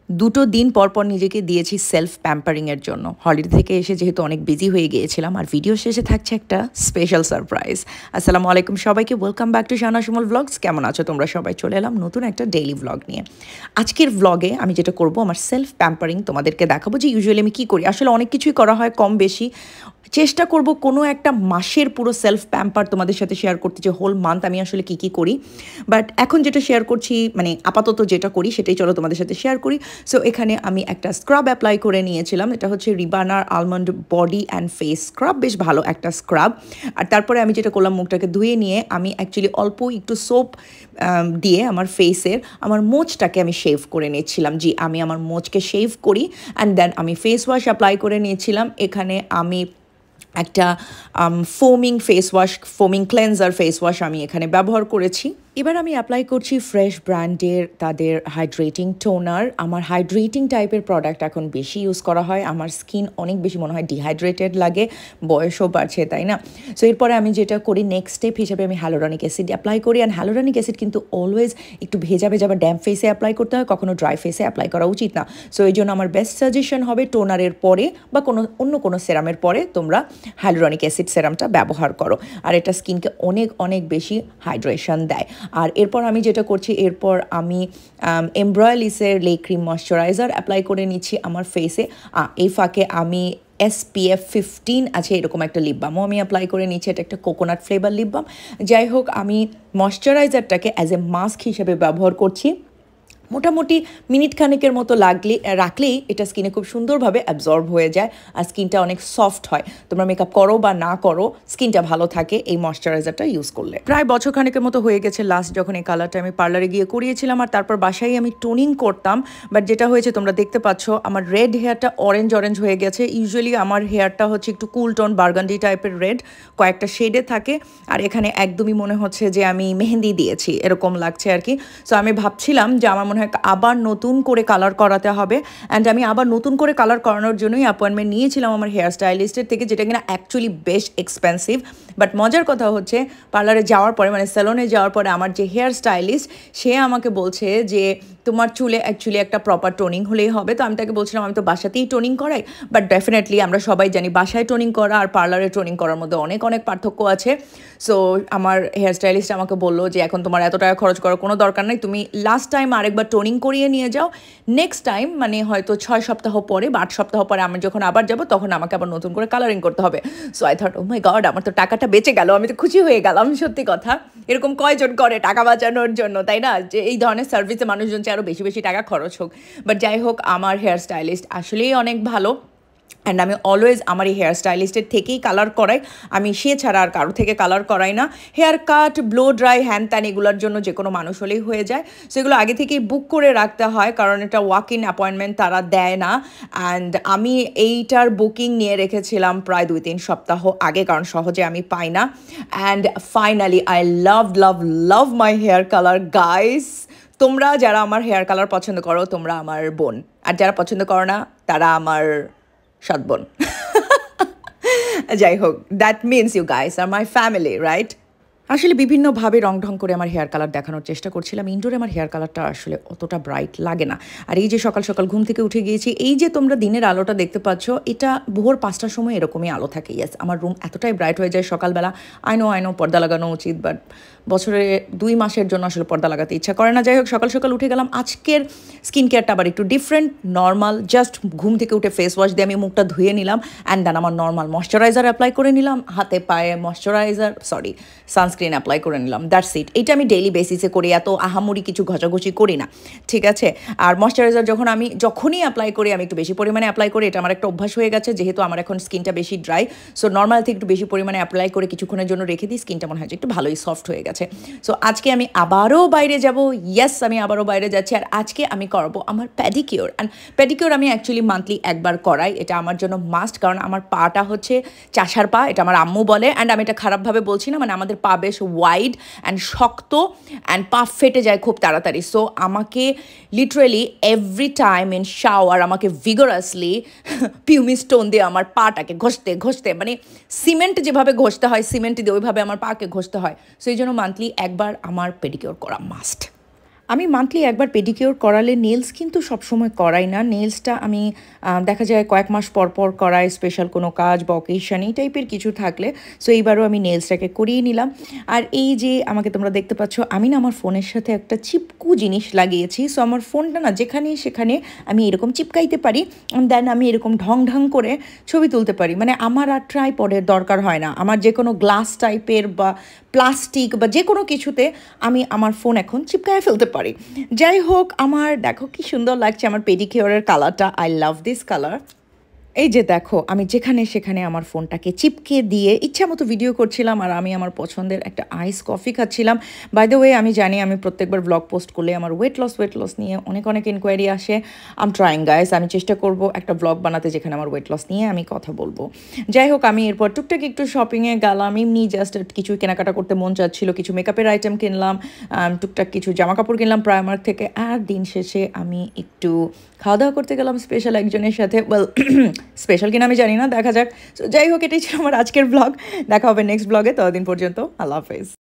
দুটো দিন পর নিজেকে দিয়েছি সেলফ প্যাম্পারিংয়ের জন্য। হলিডে থেকে এসে যেহেতু অনেক বিজি হয়ে গিয়েছিলাম, আর ভিডিও শেষে থাকছে একটা স্পেশাল সারপ্রাইজ। আসসালামু আলাইকুম সবাইকে, welcome back to Shahana Shimul vlogs. কেমন আছো তোমরা সবাই? চলে এলাম নতুন একটা ডেইলি ভ্লগ নিয়ে। আজকের ভ্লগে আমি যেটা করব, আমার সেলফ প্যাম্পারিং তোমাদেরকে দেখাবো যে ইউজুয়ালি আমি কী করি। আসলে অনেক কিছুই করা হয় কম বেশি, চেষ্টা করব কোনো একটা মাসের পুরো সেলফ প্যাম্পার তোমাদের সাথে শেয়ার করতে, যে হোল মান্থ আমি আসলে কী কী করি। বাট এখন যেটা শেয়ার করছি, মানে আপাতত যেটা করি সেটাই চলো তোমাদের সাথে শেয়ার করি। সো এখানে আমি একটা স্ক্রাব অ্যাপ্লাই করে নিয়েছিলাম, এটা হচ্ছে রিবানার almond body and face scrub, বেশ ভালো একটা স্ক্রাব। আর তারপরে আমি যেটা করলাম, মুখটাকে ধুয়ে নিয়ে আমি অ্যাকচুয়ালি অল্প একটু সোপ দিয়ে আমার ফেসের আমার মোচটাকে আমি শেভ করে নিয়েছিলাম। জি, আমি আমার মোচকে শেভ করি অ্যান্ড দেন আমি ফেস ওয়াশ অ্যাপ্লাই করে নিয়েছিলাম। এখানে আমি একটা ফোমিং ক্লেন্সার ফেস ওয়াশ আমি এখানে ব্যবহার করেছি। এবার আমি অ্যাপ্লাই করছি ফ্রেশ ব্র্যান্ডের তাদের হাইড্রেটিং টোনার। আমার হাইড্রেটিং টাইপের প্রোডাক্ট এখন বেশি ইউজ করা হয়, আমার স্কিন অনেক বেশি মনে হয় ডিহাইড্রেটেড লাগে, বয়সও বাড়ছে, তাই না? সো এরপরে আমি যেটা করি, নেক্সট স্টেপ হিসেবে আমি হ্যালোরনিক অ্যাসিড অ্যাপ্লাই করি। অ্যান্ড হ্যালোরনিক অ্যাসিড কিন্তু অলওয়েজ একটু ভেজা ভেজা বা ড্যাম্প ফেসে অ্যাপ্লাই করতে হয়, কখনো ড্রাই ফেসে অ্যাপ্লাই করা উচিত না। সো এই জন্য আমার বেস্ট সাজেশন হবে টোনারের পরে বা অন্য কোনো সেরামের পরে তোমরা হ্যালোরনিক অ্যাসিড সেরামটা ব্যবহার করো, আর এটা স্কিনকে অনেক অনেক বেশি হাইড্রেশন দেয়। আর এরপর আমি যেটা করছি, এরপর আমি এমব্রয়লিসের লে ক্রিম ময়শ্চারাইজার অ্যাপ্লাই করে নিচ্ছি আমার ফেসে। এই ফাঁকে আমি SPF 15 আছে এরকম একটা লিপ বামও আমি অ্যাপ্লাই করে নিচ্ছি, এটা একটা কোকোনাট ফ্লেভার লিপ বাম। যাই হোক, আমি ময়শ্চারাইজারটাকে অ্যাজ এ মাস্ক হিসেবে ব্যবহার করছি। মোটামুটি মিনিট খানেকের মতো রাখলেই এটা স্কিনে খুব সুন্দরভাবে অ্যাবজর্ব হয়ে যায়, আর স্কিনটা অনেক সফট হয়। তোমরা মেকআপ করো বা না করো, স্কিনটা ভালো থাকে এই ময়শ্চারাইজারটা ইউজ করলে। প্রায় বছর খানেকের মতো হয়ে গেছে লাস্ট যখন এই কালারটা আমি পার্লারে গিয়ে করিয়েছিলাম, আর তারপর বাসায় আমি টোনিং করতাম। বাট যেটা হয়েছে তোমরা দেখতে পাচ্ছ, আমার রেড হেয়ারটা অরেঞ্জ হয়ে গেছে। ইউজুয়ালি আমার হেয়ারটা হচ্ছে একটু কুল টোন বার্গান্ডি টাইপের রেড, কয়েকটা শেডে থাকে, আর এখানে একদমই মনে হচ্ছে যে আমি মেহেন্দি দিয়েছি, এরকম লাগছে আর কি। সো আমি ভাবছিলাম যে আমার মনে হয় আবার নতুন করে কালার করাতে হবে। অ্যান্ড আমি আবার নতুন করে কালার করানোর জন্যই অ্যাপয়েন্টমেন্ট নিয়েছিলাম আমার হেয়ার স্টাইলিস্টের থেকে, যেটা কিনা অ্যাকচুয়ালি বেশ এক্সপেন্সিভ। বাট মজার কথা হচ্ছে, পার্লারে যাওয়ার পরে, মানে স্যালনে যাওয়ার পরে, আমার যে হেয়ার স্টাইলিস্ট সে আমাকে বলছে যে তোমার চুলে অ্যাকচুয়ালি একটা প্রপার টোনিং হলেই হবে। তো আমি তাকে বলছিলাম আমি তো বাসাতেই টোনিং করাই, বাট ডেফিনেটলি আমরা সবাই জানি বাসায় টোনিং করা আর পার্লারে টোনিং করার মধ্যে অনেক অনেক পার্থক্য আছে। সো আমার হেয়ার স্টাইলিস্ট আমাকে বললো যে এখন তোমার এত টাকা খরচ করার কোনো দরকার নেই, তুমি লাস্ট টাইম আরেকবার টোনিং করিয়ে নিয়ে যাও, নেক্সট টাইম মানে হয়তো 6 সপ্তাহ পরে বা 8 সপ্তাহ পরে আমি যখন আবার যাবো তখন আমাকে আবার নতুন করে কালারিং করতে হবে। So I thought, oh my god, আমার তো টাকাটা বেঁচে গেল, আমি তো খুশি হয়ে গেলাম। সত্যি কথা, এরকম কয়জন করে টাকা বাঁচানোর জন্য, তাই না? যে এই ধরনের সার্ভিসে মানুষজন চায় আরও বেশি বেশি টাকা খরচ হোক। বাট যাই হোক, আমার হেয়ার স্টাইলিস্ট আসলেই অনেক ভালো, অ্যান্ড আমি অলওয়েজ আমার এই হেয়ার স্টাইলিস্টের থেকেই কালার করাই, আমি সে ছাড়া আর কারো থেকে কালার করাই না। হেয়ার কাট, ব্লো ড্রাই, হ্যান ত্যান এগুলোর জন্য যে কোনো মানুষ হলেই হয়ে যায়। সেগুলো আগে থেকেই বুক করে রাখতে হয়, কারণ এটা ওয়াক ইন অ্যাপয়েন্টমেন্ট তারা দেয় না। অ্যান্ড আমি এইটার বুকিং নিয়ে রেখেছিলাম প্রায় 2-3 সপ্তাহ আগে, কারণ সহজে আমি পাই না। And finally I love my hair colour guys. তোমরা যারা আমার হেয়ার কালার পছন্দ করো, তোমরা আমার বোন, আর যারা পছন্দ করো না তারা আমার সৎ বোন। যাই হোক, that means you guys are my family, right? আসলে বিভিন্নভাবে রং করে আমার হেয়ার কালার দেখানোর চেষ্টা করছিলাম। ইনডোরে আমার হেয়ার কালারটা আসলে অতটা ব্রাইট লাগে না। আর এই যে সকাল সকাল ঘুম থেকে উঠে গিয়েছি, এই যে তোমরা দিনের আলোটা দেখতে পাচ্ছ, এটা ভোর 5টার সময় এরকমই আলো থাকে। ইয়েস, আমার রুম এতটাই ব্রাইট হয়ে যায় সকালবেলা। আই নো পর্দা লাগানো উচিত, বাট বছরে 2 মাসের জন্য আসলে পর্দা লাগাতে ইচ্ছা করে না। যাই হোক, সকাল সকাল উঠে গেলাম। আজকের স্কিন কেয়ারটা আবার একটু ডিফারেন্ট, নর্মাল। জাস্ট ঘুম থেকে উঠে ফেস ওয়াশ দিয়ে আমি মুখটা ধুয়ে নিলাম, অ্যান্ড দেন আমার নর্মাল ময়শ্চারাইজার অ্যাপ্লাই করে নিলাম, হাতে পায়ে সানস্ক্রিন অ্যাপ্লাই করে নিলাম। That's it. এটা আমি ডেইলি বেসিসে করি, এত আহামরি কিছু ঘষাঘষি করি না, ঠিক আছে? আর ময়শ্চারাইজার যখনই অ্যাপ্লাই করি, আমি একটু বেশি পরিমাণে অ্যাপ্লাই করি। এটা আমার একটা অভ্যাস হয়ে গেছে, যেহেতু আমার এখন স্কিনটা বেশি ড্রাই। সো নর্মাল থেকে একটু বেশি পরিমাণে অ্যাপ্লাই করে কিছুক্ষণের জন্য রেখে দিই, স্কিনটা মনে হয় যে একটু ভালোই সফট হয়ে গেছে। সো আজকে আমি আবারও বাইরে যাব। ইয়েস, আমি আবারও বাইরে যাচ্ছি, আর আজকে আমি করবো আমার প্যাডিকিওর। অ্যান্ড প্যাডিকিওর আমি অ্যাকচুয়ালি মান্থলি একবার করাই, এটা আমার জন্য মাস্ট, কারণ আমার পাটা হচ্ছে চাষার পা, এটা আমার আম্মু বলে। অ্যান্ড আমি এটা খারাপভাবে বলছি না, মানে আমাদের পা বেশ ওয়াইড অ্যান্ড শক্ত, অ্যান্ড পা ফেটে যায় খুব তাড়াতাড়ি। সো আমাকে literally every time in shower আমাকে ভিগোরাসলি পিউমি স্টোন দিয়ে আমার পাটাকে ঘষতে, মানে সিমেন্ট যেভাবে ঘষতে হয়, সিমেন্ট দিয়ে ওইভাবে আমার পাকে ঘষতে হয়। সো এই জন্য মান্থলি একবার আমার পেডিকিওর করা মাস্ট। আমি মান্থলি একবার পেডিকিওর করালে নেলস কিন্তু সবসময় করাই না। নেলসটা আমি দেখা যায় কয়েক মাস পর পর করাই, স্পেশাল কোনো কাজ বা অকেশন এই টাইপের কিছু থাকলে। সো এইবারও আমি নেলসটাকে করিয়ে নিলাম। আর এই যে আমাকে তোমরা দেখতে পাচ্ছ, আমি না আমার ফোনের সাথে একটা চিপকু জিনিস লাগিয়েছি। সো আমার ফোনটা না যেখানে সেখানে আমি এরকম চিপকাইতে পারি, দেন আমি এরকম ঢং ঢং করে ছবি তুলতে পারি। মানে আমার আর ট্রাইপডের দরকার হয় না। আমার যে কোনো গ্লাস টাইপের বা প্লাস্টিক বা যে কোনো কিছুতে আমি আমার ফোন এখন চিপকায় ফেলতে পারি। যাই হোক, আমার দেখো কি সুন্দর লাগছে আমার পেডিকিওরের কালারটা। I love this colour. এই যে দেখো, আমি যেখানে সেখানে আমার ফোনটাকে চিপকে দিয়ে ইচ্ছা মতো ভিডিও করছিলাম, আর আমি আমার পছন্দের একটা আইস কফি খাচ্ছিলাম। বাই দ্য ওয়ে, আমি জানি আমি প্রত্যেকবার ব্লগ পোস্ট করলে আমার ওয়েট লস নিয়ে অনেক অনেক ইনকোয়ারি আসে। আম ট্রাইং গাইস, আমি চেষ্টা করব একটা ব্লগ বানাতে যেখানে আমার ওয়েট লস নিয়ে আমি কথা বলবো। যাই হোক, আমি এরপর টুকটাক একটু শপিংয়ে গেলাম, এমনি জাস্ট কিছু কেনাকাটা করতে মন চাচ্ছিল, কিছু মেকআপের আইটেম কিনলাম, টুকটাক কিছু জামা কাপড় কিনলাম প্রাইমার্ক থেকে। আর দিন শেষে আমি একটু খাওয়া দাওয়া করতে গেলাম স্পেশাল একজনের সাথে। ওয়েল, স্পেশাল কিনা আমি জানি না, দেখা যাক। সো যাই হোক, এটাই ছিল আমার আজকের ব্লগ। দেখা হবে নেক্সট ব্লগে, ততদিন পর্যন্ত আল্লাহ হাফেজ।